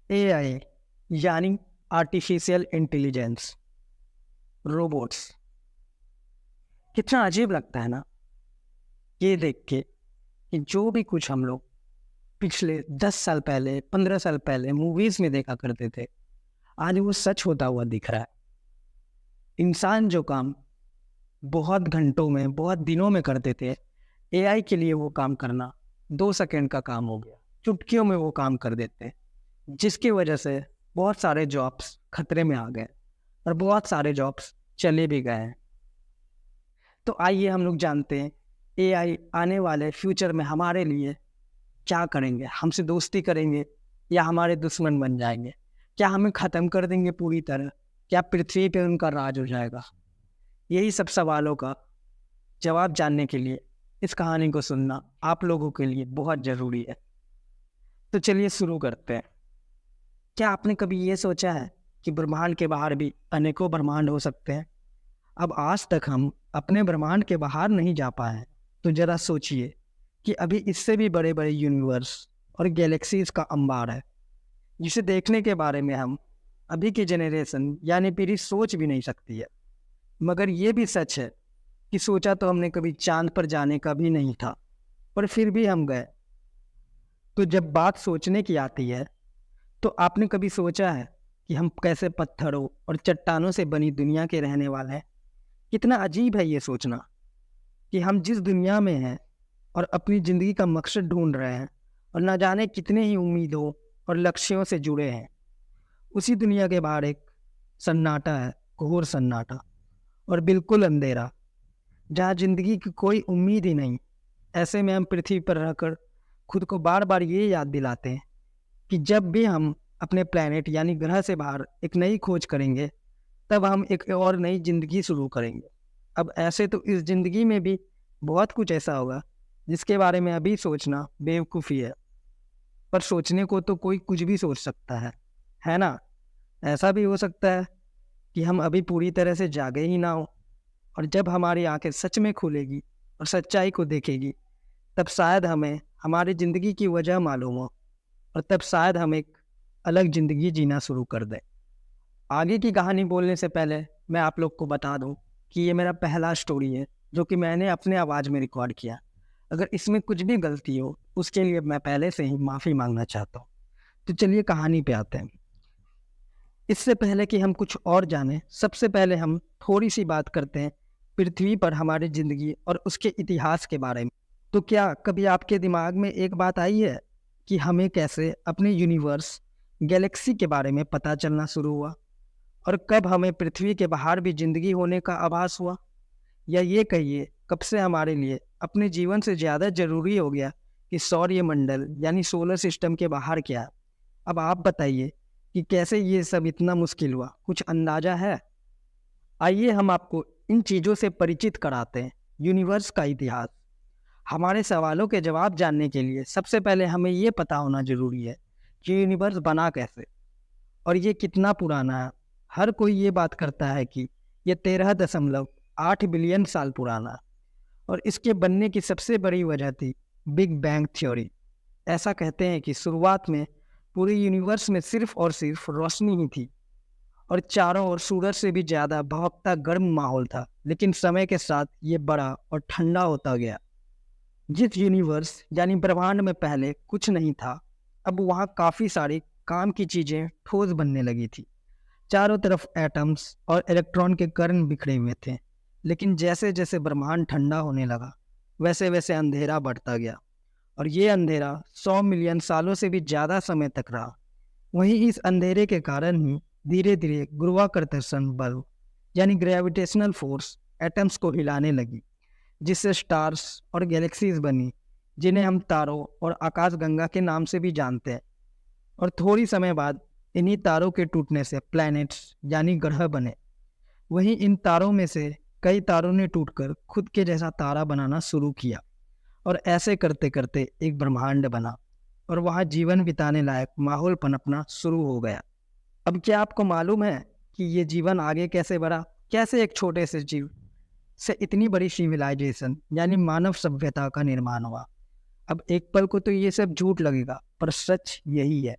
AI यानी artificial intelligence, robots. कितना अजीब लगता है ना ये देख के कि जो भी कुछ हम लोग पिछले 10 साल पहले 15 साल पहले मूवीज में देखा करते थे, आज वो सच होता हुआ दिख रहा है। इंसान जो काम बहुत घंटों में बहुत दिनों में करते थे, एआई के लिए वो काम करना 2 सेकंड का काम हो गया। चुटकियों में वो काम कर देते हैं, जिसकी वजह से बहुत सारे जॉब्स खतरे में आ गए और बहुत सारे जॉब्स चले भी गए हैं। तो आइए हम लोग जानते हैं एआई आने वाले फ्यूचर में हमारे लिए क्या करेंगे। हमसे दोस्ती करेंगे या हमारे दुश्मन बन जाएंगे? क्या हमें ख़त्म कर देंगे पूरी तरह? क्या पृथ्वी पे उनका राज हो जाएगा? यही सब सवालों का जवाब जानने के लिए इस कहानी को सुनना आप लोगों के लिए बहुत ज़रूरी है। तो चलिए शुरू करते हैं। क्या आपने कभी ये सोचा है कि ब्रह्मांड के बाहर भी अनेकों ब्रह्मांड हो सकते हैं? अब आज तक हम अपने ब्रह्मांड के बाहर नहीं जा पाए हैं, तो जरा सोचिए कि अभी इससे भी बड़े बड़े यूनिवर्स और गैलेक्सीज का अंबार है, जिसे देखने के बारे में हम अभी की जनरेशन यानी पीढ़ी सोच भी नहीं सकती है। मगर ये भी सच है कि सोचा तो हमने कभी चांद पर जाने का भी नहीं था, पर फिर भी हम गए। तो जब बात सोचने की आती है, तो आपने कभी सोचा है कि हम कैसे पत्थरों और चट्टानों से बनी दुनिया के रहने वाले हैं? कितना अजीब है ये सोचना कि हम जिस दुनिया में हैं और अपनी ज़िंदगी का मकसद ढूंढ रहे हैं और ना जाने कितने ही उम्मीदों और लक्ष्यों से जुड़े हैं, उसी दुनिया के बाहर एक सन्नाटा है, घोर सन्नाटा और बिल्कुल अंधेरा, जहाँ ज़िंदगी की कोई उम्मीद ही नहीं। ऐसे में हम पृथ्वी पर रहकर खुद को बार बार ये याद दिलाते हैं कि जब भी हम अपने प्लैनेट यानी ग्रह से बाहर एक नई खोज करेंगे, तब हम एक और नई ज़िंदगी शुरू करेंगे। अब ऐसे तो इस ज़िंदगी में भी बहुत कुछ ऐसा होगा जिसके बारे में अभी सोचना बेवकूफ़ी है, पर सोचने को तो कोई कुछ भी सोच सकता है ना? ऐसा भी हो सकता है कि हम अभी पूरी तरह से जागे ही ना हो, और जब हमारी आंखें सच में खुलेगी और सच्चाई को देखेगी, तब शायद हमें हमारी ज़िंदगी की वजह मालूम हो, और तब शायद हम एक अलग ज़िंदगी जीना शुरू कर दें। आगे की कहानी बोलने से पहले मैं आप लोग को बता दूं कि ये मेरा पहला स्टोरी है जो कि मैंने अपने आवाज़ में रिकॉर्ड किया। अगर इसमें कुछ भी गलती हो, उसके लिए मैं पहले से ही माफ़ी मांगना चाहता हूँ। तो चलिए कहानी पे आते हैं। इससे पहले कि हम कुछ और जानें, सबसे पहले हम थोड़ी सी बात करते हैं पृथ्वी पर हमारी ज़िंदगी और उसके इतिहास के बारे में। तो क्या कभी आपके दिमाग में एक बात आई है कि हमें कैसे अपने यूनिवर्स, गैलेक्सी के बारे में पता चलना शुरू हुआ, और कब हमें पृथ्वी के बाहर भी ज़िंदगी होने का आभास हुआ? या ये कहिए, कब से हमारे लिए अपने जीवन से ज़्यादा ज़रूरी हो गया कि सौरमंडल यानी सोलर सिस्टम के बाहर क्या है? अब आप बताइए कि कैसे ये सब इतना मुश्किल हुआ, कुछ अंदाज़ा है? आइए हम आपको इन चीज़ों से परिचित कराते हैं। यूनिवर्स का इतिहास। हमारे सवालों के जवाब जानने के लिए सबसे पहले हमें ये पता होना ज़रूरी है कि यूनिवर्स बना कैसे और ये कितना पुराना है। हर कोई ये बात करता है कि ये 13.8 बिलियन साल पुराना है, और इसके बनने की सबसे बड़ी वजह थी बिग बैंग थ्योरी। ऐसा कहते हैं कि शुरुआत में पूरे यूनिवर्स में सिर्फ और सिर्फ रोशनी ही थी, और चारों ओर सूरज से भी ज़्यादा भभकता गर्म माहौल था। लेकिन समय के साथ ये बड़ा और ठंडा होता गया। जिस यूनिवर्स यानी ब्रह्मांड में पहले कुछ नहीं था, अब वहाँ काफ़ी सारी काम की चीज़ें ठोस बनने लगी थी। चारों तरफ एटम्स और इलेक्ट्रॉन के कण बिखरे हुए थे। लेकिन जैसे जैसे ब्रह्मांड ठंडा होने लगा, वैसे वैसे अंधेरा बढ़ता गया, और ये अंधेरा 100 मिलियन सालों से भी ज़्यादा समय तक रहा। वहीं इस अंधेरे के कारण ही धीरे धीरे गुरुत्वाकर्षण बल यानी ग्रेविटेशनल फोर्स एटम्स को हिलाने लगी, जिससे स्टार्स और गैलेक्सीज बनी, जिन्हें हम तारों और आकाशगंगा के नाम से भी जानते हैं। और थोड़ी समय बाद इन्हीं तारों के टूटने से प्लैनेट्स यानी ग्रह बने। वहीं इन तारों में से कई तारों ने टूटकर खुद के जैसा तारा बनाना शुरू किया, और ऐसे करते करते एक ब्रह्मांड बना, और वहाँ जीवन बिताने लायक माहौल पनपना शुरू हो गया। अब क्या आपको मालूम है कि ये जीवन आगे कैसे बढ़ा? कैसे एक छोटे से जीव से इतनी बड़ी सिविलाइजेशन यानी मानव सभ्यता का निर्माण हुआ? अब एक पल को तो ये सब झूठ लगेगा, पर सच यही है।